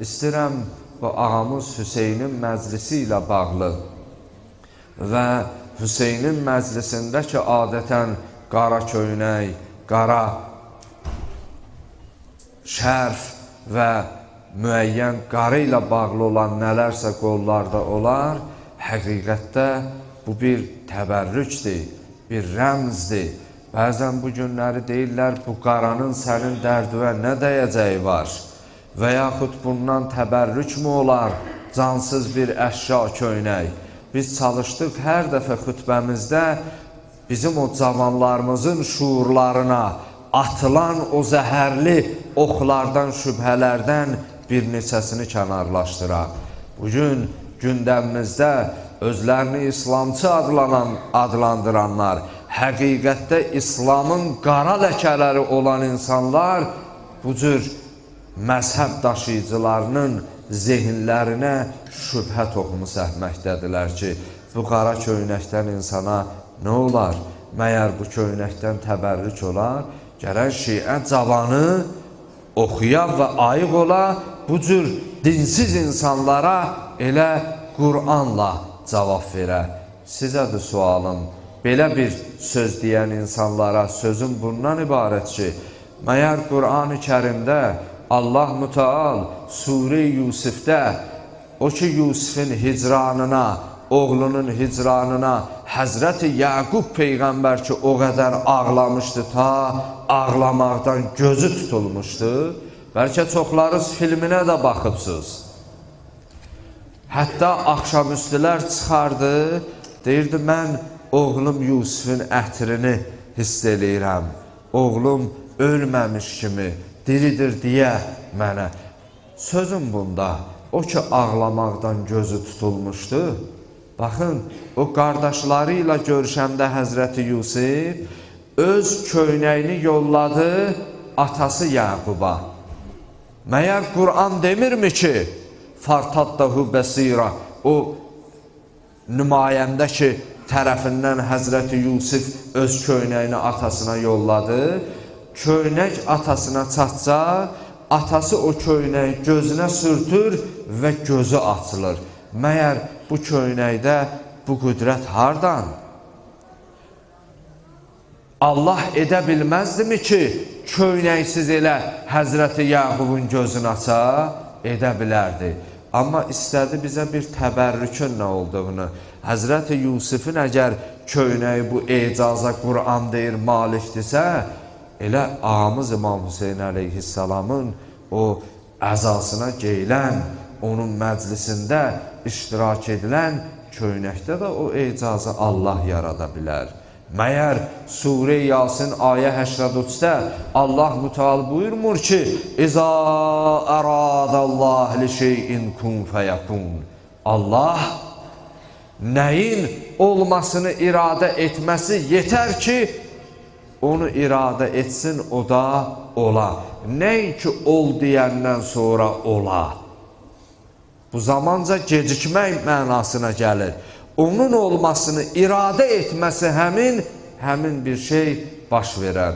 İstəyirəm bu ağamız Hüseynin məclisi ilə bağlı və Hüseynin məclisində ki, adətən qara köynək, qara şərf və müəyyən qarı ilə bağlı olan nələrsə qollarda olar, həqiqətdə bu bir təbərrükdir, bir rəmzdir. Bəzən bu günləri deyirlər, bu qaranın sənin dərdüvə nə dəyəcəyi var və yaxud bundan təbərrük mü olar, cansız bir əşya köynək. Biz çalışdıq hər dəfə xütbəmizdə bizim o cavanlarımızın şuurlarına atılan o zəhərli oxlardan, şübhələrdən bir neçəsini kənarlaşdıraq. Bugün gündəmimizdə özlərini İslamçı adlandıranlar, həqiqətdə İslamın qara ləkələri olan insanlar bu cür məzhəb daşıyıcılarının zehinlərinə şübhə toxumu səhməkdədirlər ki, bu qara köynəkdən insana nə olar? Məyər bu köynəkdən təbərrük olar? Gərək şiə cavanı oxuya və ayıq ola, bu cür dinsiz insanlara elə Qur'anla cavab verə. Sizədir sualım, belə bir söz deyən insanlara sözün bundan ibarət ki, məyər Qur'an-ı Kərimdə Allah Müteal Sure-i Yusifdə o ki Yusifin hicranına, oğlunun hicranına Həzrəti Yaqub Peyğəmbər ki o qədər ağlamışdı, ta ağlamaqdan gözü tutulmuşdu. Bəlkə çoxlarınız filminə də baxıbsınız. Hətta axşamüstülər çıxardı, deyirdi, mən oğlum Yusifin ətrini hiss eləyirəm. Oğlum ölməmiş kimi diridir deyə mənə. Sözüm bunda, o ki ağlamaqdan gözü tutulmuşdu. Baxın, o qardaşları ilə görüşəndə Həzrəti Yusif öz köynəyini yolladı atası Yaquba. Məyər Qur'an demirmi ki, Fartaddahu Bəsira, o nümayəndə ki, tərəfindən Həzrəti Yusif öz köynəyini atasına yolladı. Köynək atasına çatsa, atası o köynəyi gözünə sürtür və gözü açılır. Məyər bu köynəkdə bu qüdrət hardan? Allah edə bilməzdimi ki, köynəksiz elə Həzrəti Yaqubun gözünü aça? Edə bilərdi. Amma istədi bizə bir təbərrükün nə olduğunu. Həzrəti Yusifin əgər köynəyi bu ecaza Qur'an deyir, malikdirsə, elə ağamız İmam Hüseyin əleyhissalamın o əzasına geyilən, onun məclisində iştirak edilən köynəkdə də o ecazı Allah yarada bilər. Məyər Sure-i Yasin ayə 83-də Allah Müteal buyurmur ki, İza əradəllah li şeyin kun fəyəkun. Allah nəyin olmasını iradə etməsi yetər ki, onu iradə etsin, o da ola. Nəinki ol deyəndən sonra ola. Bu zamanca gecikmək mənasına gəlir. Onun olmasını iradə etməsi həmin bir şey baş verər.